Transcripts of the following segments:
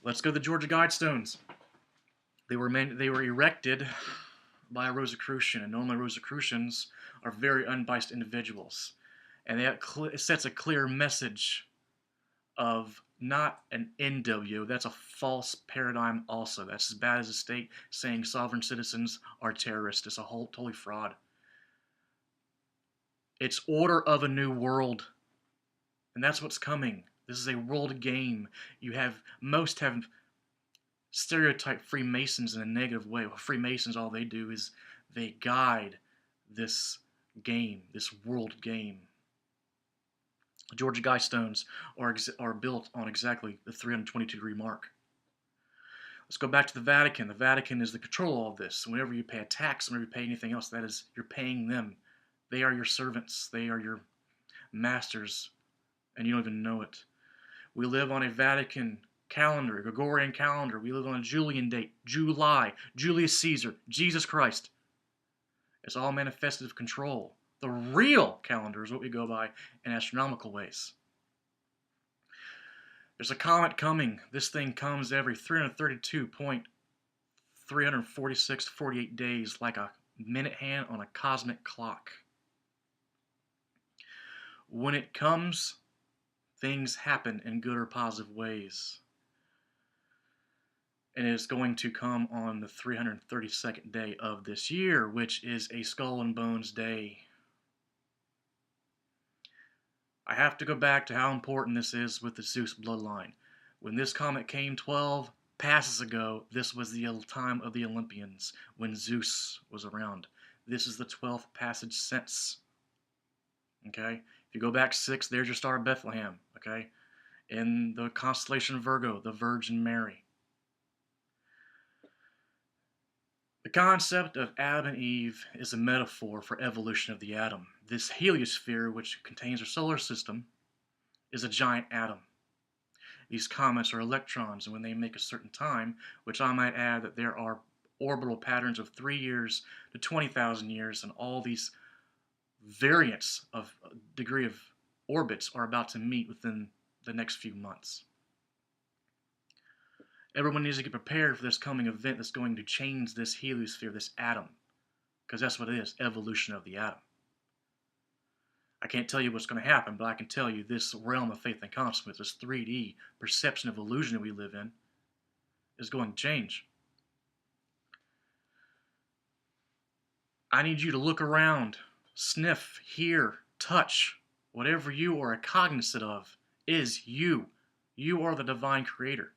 Let's go to the Georgia Guidestones. They were erected by a Rosicrucian, and normally Rosicrucians are very unbiased individuals, and it sets a clear message of not an NWO. That's a false paradigm. Also, that's as bad as the state saying sovereign citizens are terrorists. It's a whole totally fraud. It's order of a new world, and that's what's coming. This is a world game. Most have stereotype Freemasons in a negative way. Well, Freemasons, all they do is they guide this game, this world game. The Georgia Guidestones are built on exactly the 322-degree mark. Let's go back to the Vatican. The Vatican is the control of all of this. So whenever you pay a tax, whenever you pay anything else, that is, you're paying them. They are your servants. They are your masters, and you don't even know it. We live on a Vatican calendar, a Gregorian calendar. We live on a Julian date, July, Julius Caesar, Jesus Christ. It's all manifested of control. The real calendar is what we go by in astronomical ways. There's a comet coming. This thing comes every 332.346 days, like a minute hand on a cosmic clock. When it comes, things happen in good or positive ways. And it is going to come on the 332nd day of this year, which is a Skull and Bones day. I have to go back to how important this is with the Zeus bloodline. When this comet came 12 passes ago, this was the time of the Olympians, when Zeus was around. This is the 12th passage since. Okay? If you go back 6, there's your star of Bethlehem. Okay? In the constellation Virgo, the Virgin Mary. The concept of Adam and Eve is a metaphor for evolution of the atom. This heliosphere, which contains our solar system, is a giant atom. These comets are electrons, and when they make a certain time, which I might add that there are orbital patterns of 3 years to 20,000 years, and all these variants of degree of orbits are about to meet within the next few months. Everyone needs to get prepared for this coming event that's going to change this heliosphere, this atom, because that's what it is, evolution of the atom. I can't tell you what's going to happen, but I can tell you this realm of faith and consequence, this 3D perception of illusion that we live in, is going to change. I need you to look around, sniff, hear, touch. Whatever you are cognizant of is you. You are the divine creator.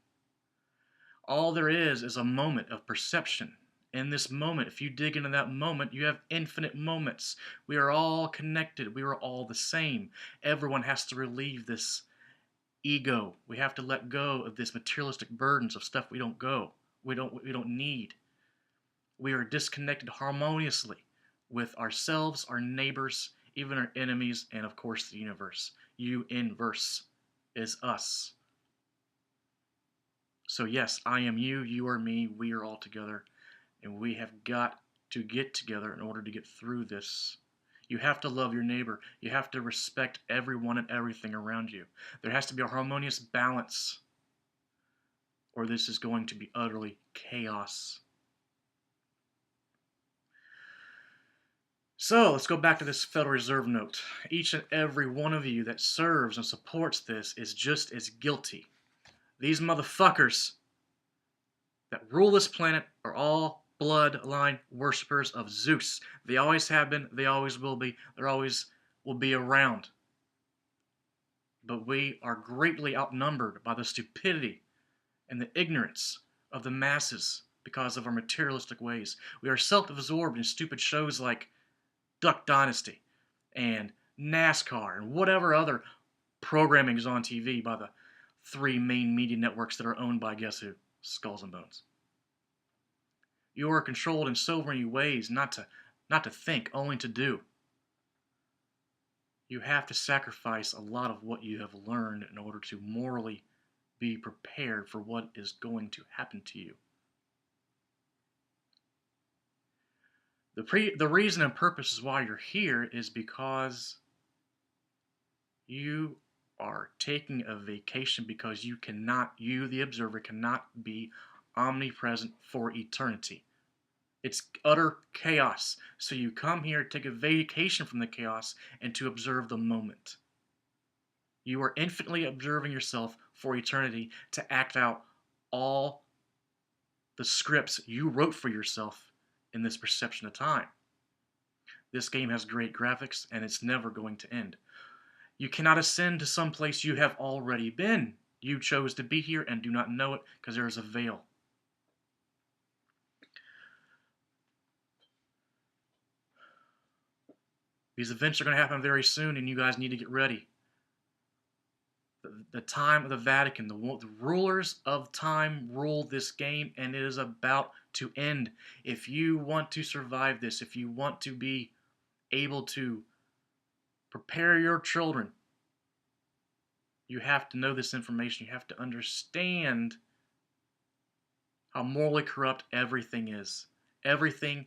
All there is a moment of perception. In this moment, if you dig into that moment, you have infinite moments. We are all connected. We are all the same. Everyone has to relieve this ego. We have to let go of this materialistic burdens of stuff we don't need. We are disconnected harmoniously with ourselves, our neighbors, even our enemies, and of course the universe. You-inverse is us. So yes, I am you, you are me, we are all together, and we have got to get together in order to get through this. You have to love your neighbor. You have to respect everyone and everything around you. There has to be a harmonious balance, or this is going to be utterly chaos. So let's go back to this Federal Reserve note. Each and every one of you that serves and supports this is just as guilty. These motherfuckers that rule this planet are all bloodline worshippers of Zeus. They always have been, they always will be, they always will be around. But we are greatly outnumbered by the stupidity and the ignorance of the masses because of our materialistic ways. We are self-absorbed in stupid shows like Duck Dynasty and NASCAR and whatever other programming is on TV by the 3 main media networks that are owned by guess who? Skulls and Bones. You are controlled in so many ways not to think, only to do. You have to sacrifice a lot of what you have learned in order to morally be prepared for what is going to happen to you. The reason and purpose is why you're here is because you are taking a vacation because you cannot, you, the observer, cannot be omnipresent for eternity. It's utter chaos. So you come here to take a vacation from the chaos and to observe the moment. You are infinitely observing yourself for eternity to act out all the scripts you wrote for yourself in this perception of time. This game has great graphics and it's never going to end. You cannot ascend to some place you have already been. You chose to be here and do not know it because there is a veil. These events are going to happen very soon and you guys need to get ready. The time of the Vatican, the rulers of time rule this game and it is about to end. If you want to survive this, if you want to be able to prepare your children, you have to know this information. You have to understand how morally corrupt everything is. Everything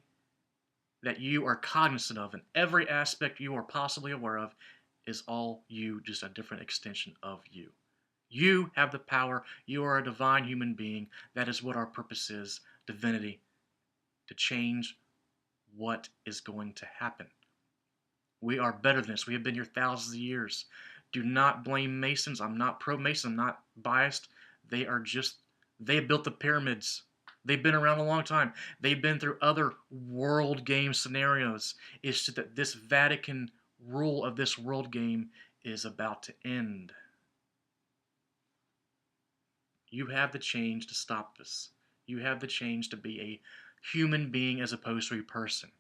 that you are cognizant of and every aspect you are possibly aware of is all you, just a different extension of you. You have the power. You are a divine human being. That is what our purpose is, divinity, to change what is going to happen. We are better than this. We have been here thousands of years. Do not blame Masons. I'm not pro-Mason. I'm not biased. They built the pyramids. They've been around a long time. They've been through other world game scenarios. It's just that this Vatican rule of this world game is about to end. You have the change to stop this. You have the change to be a human being as opposed to a person.